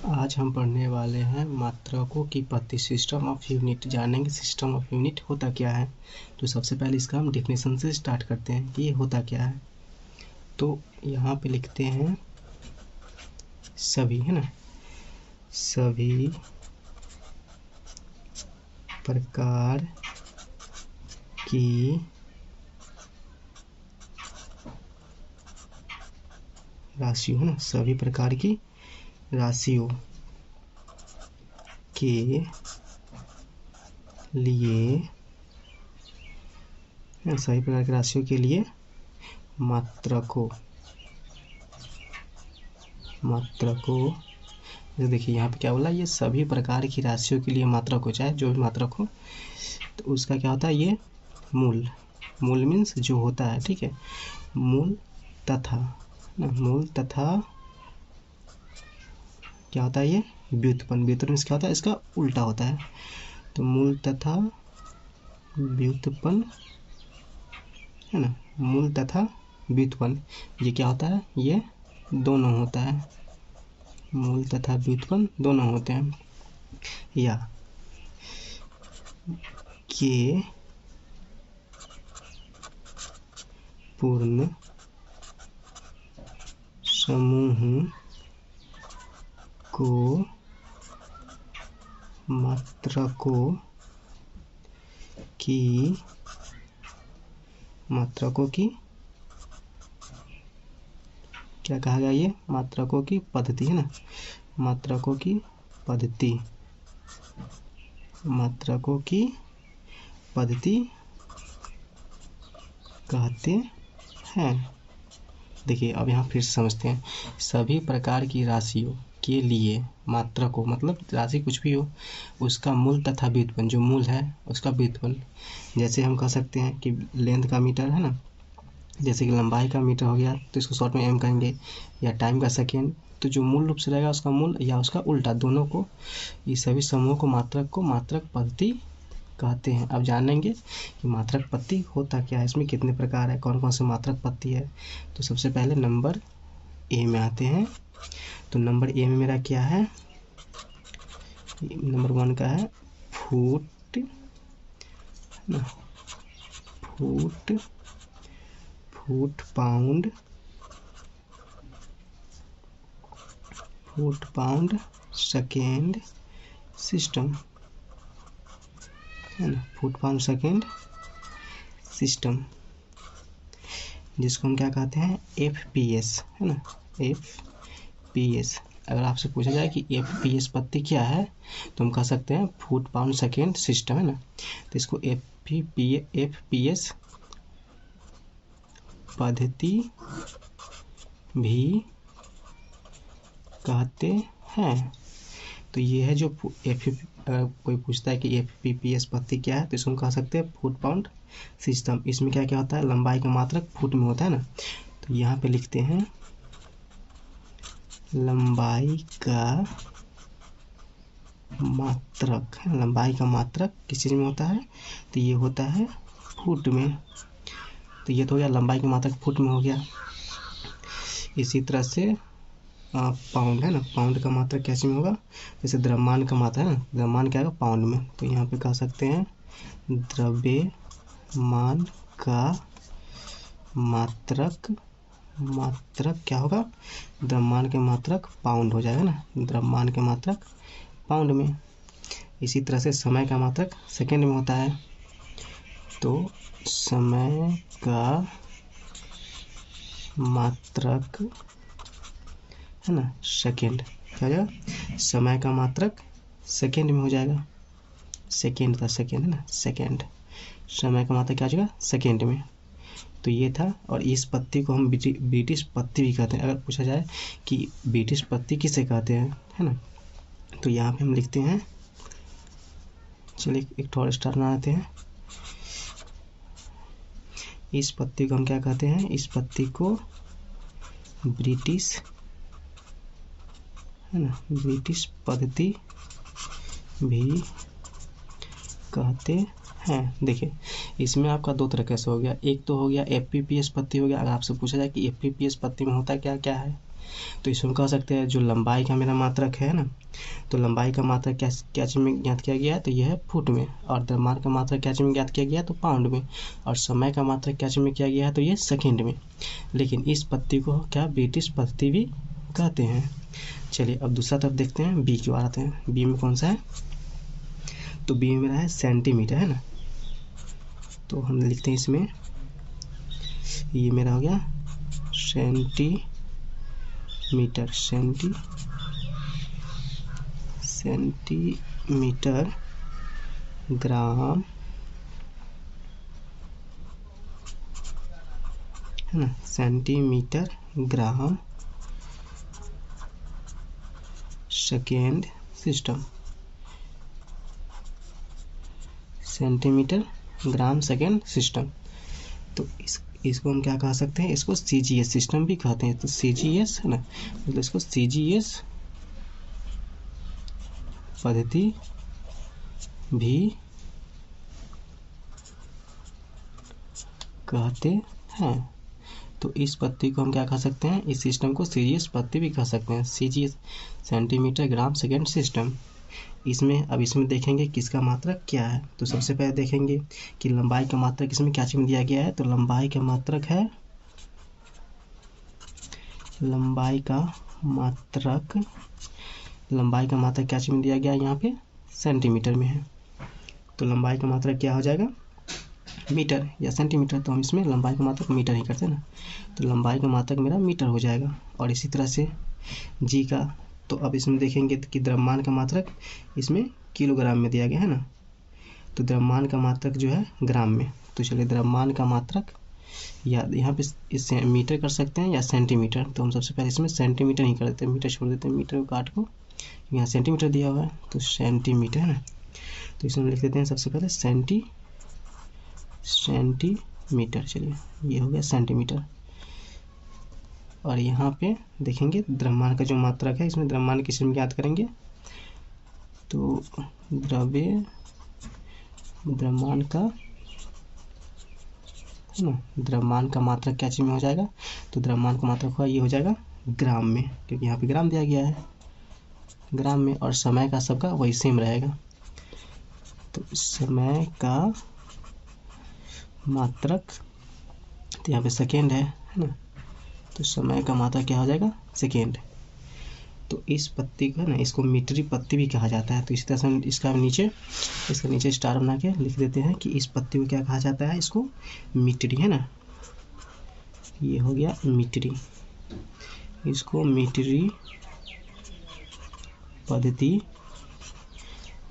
आज हम पढ़ने वाले हैं मात्रकों की पत्ती। सिस्टम ऑफ यूनिट जानेंगे। सिस्टम ऑफ यूनिट होता क्या है। तो सबसे पहले इसका हम डेफिनेशन से स्टार्ट करते हैं कि ये होता क्या है। तो यहाँ पे लिखते हैं सभी, है ना, सभी प्रकार की राशियों, है ना, सभी प्रकार की राशियों के लिए, सभी प्रकार की राशियों के लिए मात्रकों देखिए यहाँ पे क्या बोला, ये सभी प्रकार की राशियों के लिए मात्रक हो, चाहे जो भी मात्रक हो, तो उसका क्या होता है, ये मूल मीन्स जो होता है, ठीक है। मूल तथा क्या होता है, ये व्युत्पन्न मीन्स क्या होता है, इसका उल्टा होता है। तो मूल तथा व्युत्पन्न, है ना, मूल तथा व्युत्पन्न ये क्या होता है, ये दोनों होता है। मूल तथा व्युत्पन्न दोनों होते हैं। या के पूर्ण समूह को मात्रकों की क्या कहा गया, ये मात्रकों की पद्धति, है ना, मात्रकों की पद्धति कहते हैं। देखिए अब यहाँ फिर से समझते हैं। सभी प्रकार की राशियों के लिए मात्रकों मतलब राशि कुछ भी हो, उसका मूल तथा व्युत्पन्न, जो मूल है उसका व्युत्पन्न। जैसे हम कह सकते हैं कि लेंथ का मीटर, है ना, जैसे कि लंबाई का मीटर हो गया तो इसको शॉर्ट में एम कहेंगे, या टाइम का सेकेंड, तो जो मूल रूप से रहेगा उसका मूल या उसका उल्टा, दोनों को, ये सभी समूहों को मात्रक पद्धति कहते हैं। अब जानेंगे कि मात्रक पद्धति होता क्या है, इसमें कितने प्रकार है, कौन कौन से मात्रक पद्धति है। तो सबसे पहले नंबर ए में आते हैं। तो नंबर ए में मेरा क्या है, नंबर 1 का है फुट, पाउंड सेकेंड सिस्टम, है ना, फुट पाउंड सेकेंड सिस्टम, जिसको हम क्या कहते हैं, FPS, है ना, FPS। अगर आपसे पूछा जाए कि FPS पद्धति क्या है तो हम कह सकते हैं फुट पाउंड सेकेंड सिस्टम, है ना। तो इसको FPS पद्धति भी कहते हैं। तो ये है जो कोई पूछता है कि FPS पद्धति क्या है तो इसको हम कह सकते हैं फुट पाउंड सिस्टम। इसमें क्या क्या होता है, लंबाई का मात्रक फुट में होता है ना। तो यहाँ पे लिखते हैं लंबाई का मात्रक, लंबाई का मात्रक किस चीज़ में होता है, तो ये होता है फुट में। तो ये तो हो गया लंबाई का मात्रक फुट में हो गया। इसी तरह से पाउंड, है ना, पाउंड का मात्रक कैसे में होगा, जैसे द्रव्यमान का मात्रा है ना, द्रव्यमान क्या होगा पाउंड में। तो यहाँ पे कह सकते हैं द्रव्यमान का मात्रक क्या होगा, द्रव्यमान के मात्रक पाउंड हो जाएगा ना, द्रव्यमान के मात्रक पाउंड में। इसी तरह से समय का मात्रक सेकेंड में होता है। तो समय का मात्रक, है ना, सेकेंड क्या हो जाएगा, समय का मात्रक सेकेंड में हो जाएगा। सेकेंड था, सेकेंड, है ना, सेकेंड, समय का मात्रक क्या हो जाएगा, सेकेंड में। तो ये था। और इस पद्धति को हम ब्रिटिश पद्धति भी कहते हैं। अगर पूछा जाए कि ब्रिटिश पद्धति किसे कहते हैं, है ना, तो यहाँ पे हम लिखते हैं, चलिए एक थोड़ा स्टार बनाते हैं। इस पद्धति को हम क्या कहते हैं, इस पद्धति को ब्रिटिश, है ना, ब्रिटिश पद्धति भी कहते हैं। देखिए इसमें आपका दो तरह कैसे हो गया, एक तो हो गया FPPS पद्धति हो गया। अगर आपसे पूछा जाए कि FPPS पद्धति में होता क्या क्या है, तो इसमें कह सकते हैं जो लंबाई का मेरा मात्रक है ना, तो लंबाई का मात्रक क्या चीज़ में ज्ञात किया गया है, तो यह है फुट में। और द्रव्यमान का मात्रक क्या चीज़ में ज्ञात किया गया है, तो पाउंड में। और समय का मात्रक क्या चीज़ में किया गया है, तो ये सेकेंड में। लेकिन इस पद्धति को क्या ब्रिटिश पद्धति भी कहते हैं। चलिए अब दूसरा तरफ देखते हैं, बी की ओर आते हैं। बी में कौन सा है, तो बी में मेरा है सेंटीमीटर, है ना। तो हम लिखते हैं इसमें, ये मेरा हो गया सेंटीमीटर, सेंटीमीटर ग्राम, है ना, centimetre gram second system, centimetre gram second system. तो इसको हम क्या कह सकते हैं, इसको CGS सिस्टम भी कहते हैं। तो CGS है ना, मतलब इसको CGS पद्धति भी कहते हैं। तो इस पद्धति को हम क्या कह सकते हैं, इस सिस्टम को CGS पद्धति भी कह सकते हैं। CGS centimetre gram second system. इसमें देखेंगे किसका मात्रक क्या है। तो सबसे पहले देखेंगे कि लंबाई का मात्रक इसमें क्या चीज में दिया गया है। तो लंबाई का मात्रक है, लंबाई का मात्रक क्या चीज में दिया गया है, यहाँ पे सेंटीमीटर में है। तो लंबाई का मात्रक क्या हो जाएगा, मीटर या सेंटीमीटर। तो हम इसमें लंबाई का मात्रक मीटर ही करते हैं ना, तो लंबाई का मात्रक मेरा मीटर हो जाएगा। और इसी तरह से जी का, तो अब इसमें देखेंगे कि द्रव्यमान का मात्रक इसमें किलोग्राम में दिया गया है ना, तो द्रव्यमान का मात्रक जो है ग्राम में। तो चलिए द्रव्यमान का मात्रक या यहाँ पे इससे मीटर कर सकते हैं या सेंटीमीटर। तो हम सबसे पहले इसमें सेंटीमीटर ही कर देते हैं, मीटर छोड़ देते हैं, मीटर को काट को यहाँ सेंटीमीटर दिया हुआ है तो सेंटीमीटर है ना। तो इसमें लिख देते हैं सबसे पहले सेंटीमीटर। चलिए ये हो गया सेंटीमीटर। और यहाँ पे देखेंगे द्रव्यमान का जो मात्रक है, इसमें द्रव्यमान किस में ज्ञात करेंगे, तो द्रव्यमान का है ना, द्रव्यमान का मात्रक क्या चीज में हो जाएगा, तो द्रव्यमान का मात्रक हुआ ये हो जाएगा ग्राम में, क्योंकि यहाँ पे ग्राम दिया गया है, ग्राम में। और समय का सबका वही सेम रहेगा। तो समय का मात्रक, तो यहाँ पे सेकेंड है ना, तो समय का मात्रक क्या हो जाएगा, सेकेंड। तो इस पत्ती को ना, इसको मीटरी पत्ती भी कहा जाता है। तो इस तरह से हम इसका नीचे स्टार बना के लिख देते हैं कि इस पत्ती को क्या कहा जाता है, इसको मीटरी, है ना। ये हो गया मीटरी, इसको मीटरी पद्धति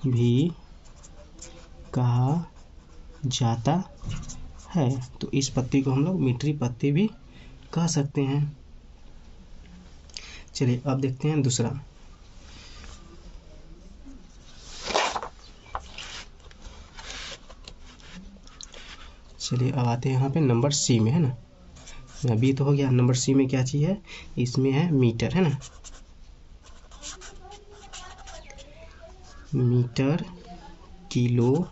भी कहा जाता है। तो इस पत्ती को हम लोग मीटरी पत्ती भी कह सकते हैं। चलिए अब देखते हैं दूसरा। चलिए अब आते हैं यहाँ पे नंबर सी में, है ना। बी तो हो गया, नंबर सी में क्या चीज़ है, इसमें है मीटर, है ना। Metre kilo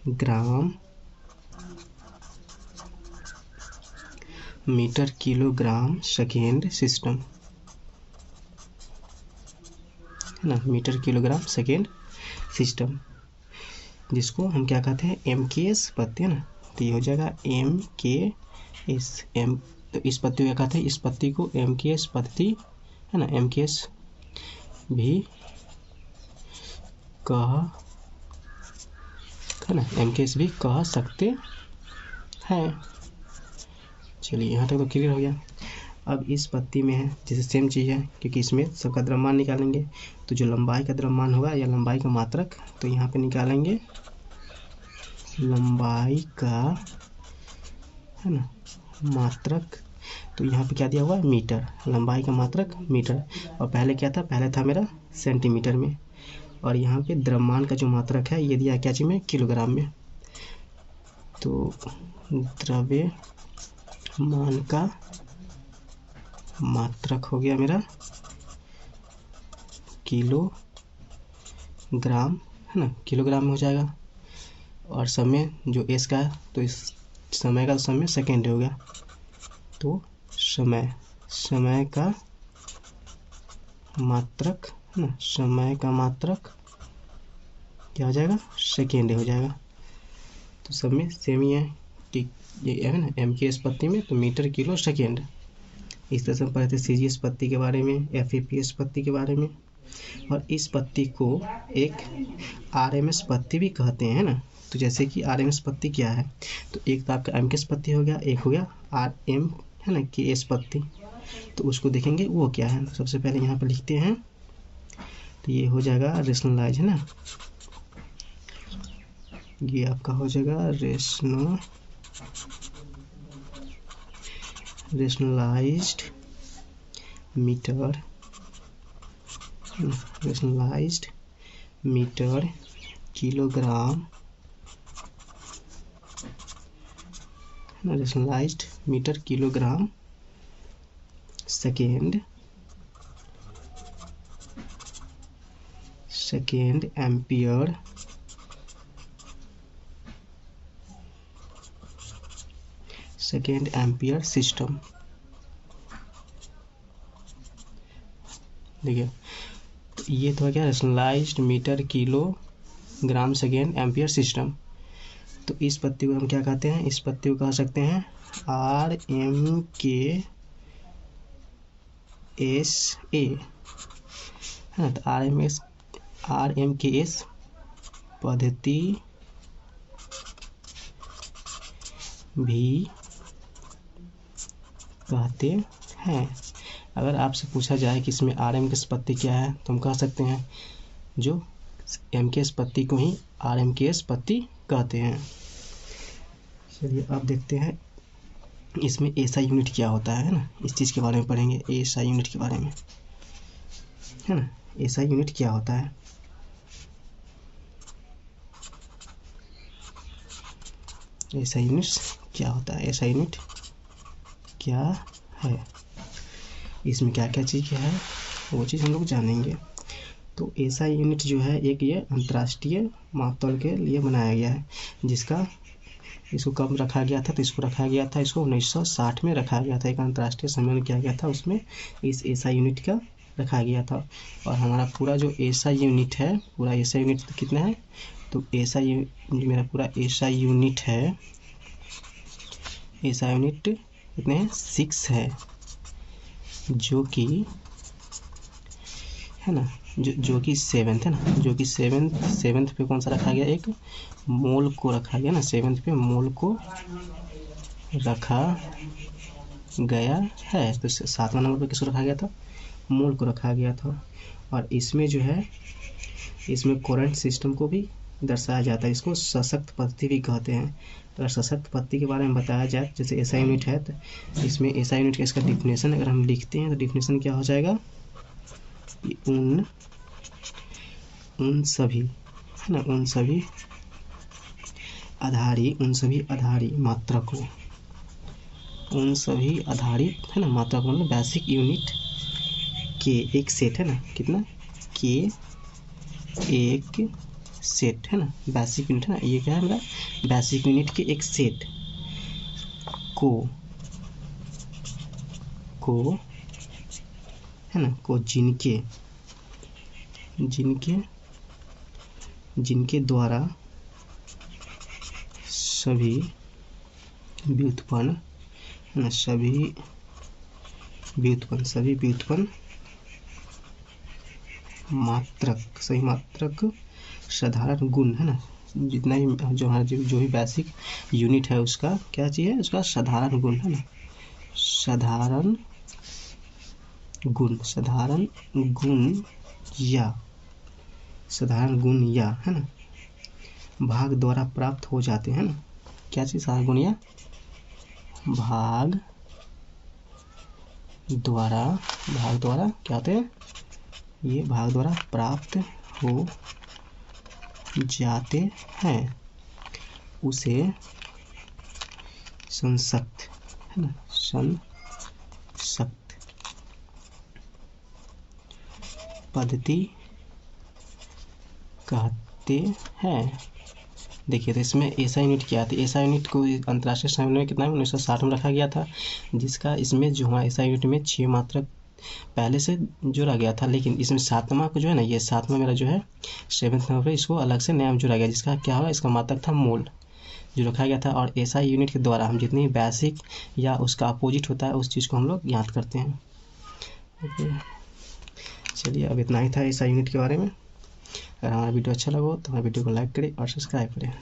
gram, metre kilogram second system, है ना, मीटर किलोग्राम सेकेंड सिस्टम, जिसको हम क्या कहते हैं, MKS पद्धति, है ना। तो ये हो जाएगा MKS। तो इस पद्धति को क्या कहते हैं, इस पद्धति को MKS पद्धति, है ना, MKS भी MKS भी कह सकते हैं। चलिए यहाँ तक तो क्लियर हो गया। अब इस पत्ती में है जैसे सेम चीज़ है, क्योंकि इसमें सबका द्रव्यमान निकालेंगे। तो जो लंबाई का द्रव्यमान होगा या लंबाई का मात्रक, तो यहाँ पे निकालेंगे लंबाई का, है ना, मात्रक। तो यहाँ पे क्या दिया हुआ है, मीटर, लंबाई का मात्रक मीटर। और पहले क्या था, पहले था मेरा सेंटीमीटर में। और यहाँ पे द्रव्यमान का जो मात्रक है ये दिया क्या चीज़ में, किलोग्राम में। तो द्रव्यमान का मात्रक हो गया मेरा किलोग्राम, है ना, किलोग्राम में हो जाएगा। और समय जो एस का है, तो इस समय का समय सेकेंड हो गया, तो समय का मात्रक है ना, समय का मात्रक क्या हो जाएगा, सेकेंड हो जाएगा। तो सब में सेम ही है कि ये है ना एम की स्पत्ति में तो मीटर किलो सेकेंड। इस तरह से हम पढ़े थे सी जी स्पत्ति के बारे में, एफ ए पी स्पत्ति के बारे में। और इस पत्ती को एक आर एम एस पत्ती भी कहते हैं ना। तो जैसे कि आर एम एस पत्ती क्या है, तो एक तो आपका एम के स्पत्ति हो गया, एक हो गया आर एम है ना की एस पत्ती। तो उसको देखेंगे वो क्या है। तो सबसे पहले यहाँ पर लिखते हैं, तो ये हो जाएगा रेशनलाइज है ना, ये आपका हो जाएगा rationalised metre kilogram, rationalised metre kilogram second ampere system. देखिए तो ये तो है क्या, rationalised metre kilogram second ampere system. तो इस पत्ती को हम क्या कहते हैं, इस पत्ती को कह सकते हैं आर एम के एस ए है ना। तो आर एम के एस पद्धति भी कहते हैं। अगर आपसे पूछा जाए कि इसमें आर एम की स्पत्ति क्या है, तो हम कह सकते हैं जो एम के स्पत्ति को ही आर एम के स्पत्ति कहते हैं। चलिए अब देखते हैं इसमें एसआई यूनिट क्या होता है ना, इस चीज़ के बारे में पढ़ेंगे, एसआई यूनिट के बारे में है ना। एसआई यूनिट क्या होता है, एसआई यूनिट क्या होता है, एसआई यूनिट क्या है, इसमें क्या क्या चीज़ है वो चीज़ हम लोग जानेंगे। तो एसआई यूनिट जो है एक ये अंतर्राष्ट्रीय मापतौल के लिए बनाया गया है, जिसका इसको कब रखा गया था, तो इसको रखा गया था, इसको 1960 में रखा गया था, एक अंतर्राष्ट्रीय सम्मेलन किया गया था, उसमें इस एसआई यूनिट का रखा गया था। और हमारा पूरा जो एसआई यूनिट है, पूरा एसआई यूनिट तो कितना है, तो एसआई मेरा पूरा एसआई यूनिट है, एसआई यूनिट कितने हैं, 6 है, जो कि है ना, जो कि 7th है ना, जो कि सेवेंथ पे कौन सा रखा गया, एक मोल को रखा गया ना, 7th पे मोल को रखा गया है। तो 7वां नंबर पे किसको रखा गया था, मोल को रखा गया था। और इसमें जो है, इसमें कोरेंट सिस्टम को भी दर्शाया जाता है, इसको सशक्त पद्धति भी कहते हैं। तो अगर सशक्त पद्धति के बारे में बताया जाए, जैसे एसआई यूनिट है, तो इसमें एसआई यूनिट का इसका डिफिनेशन अगर हम लिखते हैं, तो डिफिनेशन क्या हो जाएगा, उन सभी है ना, उन सभी आधारी मात्रकों, उन सभी आधारित है ना मात्रकों, मतलब बेसिक यूनिट के एक सेट है ना, कितना के एक सेट है ना, बेसिक यूनिट है ना, ये क्या है मेरा, बेसिक यूनिट के एक सेट को है ना, को जिनके द्वारा सभी व्युत्पन्न है ना, सभी व्युत्पन्न मात्रक साधारण गुण है ना, जितना ही जो हमारा जो भी बेसिक यूनिट है उसका क्या चाहिए, उसका साधारण गुण है ना, साधारण गुण या है ना भाग द्वारा प्राप्त हो जाते हैं ना, क्या चीज़, साधारण गुण या भाग द्वारा क्या होते हैं, ये भाग द्वारा प्राप्त हो जाते हैं, उसे संशक्त है ना, संशक्त पद्धति कहते हैं। देखिए तो इसमें ऐसा यूनिट क्या था, ऐसा यूनिट को अंतर्राष्ट्रीय सम्मेलन में कितना 1960 में रखा गया था, जिसका इसमें जो हमारा ऐसा यूनिट में 6 मात्रक पहले से जोड़ा गया था, लेकिन इसमें 7वां को जो है ना, ये 7वां मेरा जो है 7th नंबर पर इसको अलग से नया जोड़ा गया, जिसका क्या हुआ, इसका मात्रक था मोल जो रखा गया था। और ऐसा यूनिट के द्वारा हम जितनी बेसिक या उसका अपोजिट होता है उस चीज़ को हम लोग याद करते हैं। ओके, चलिए अब इतना ही था ऐसा यूनिट के बारे में। अगर हमारा वीडियो अच्छा लगा हो तो हमारे वीडियो को लाइक करें और सब्सक्राइब करें।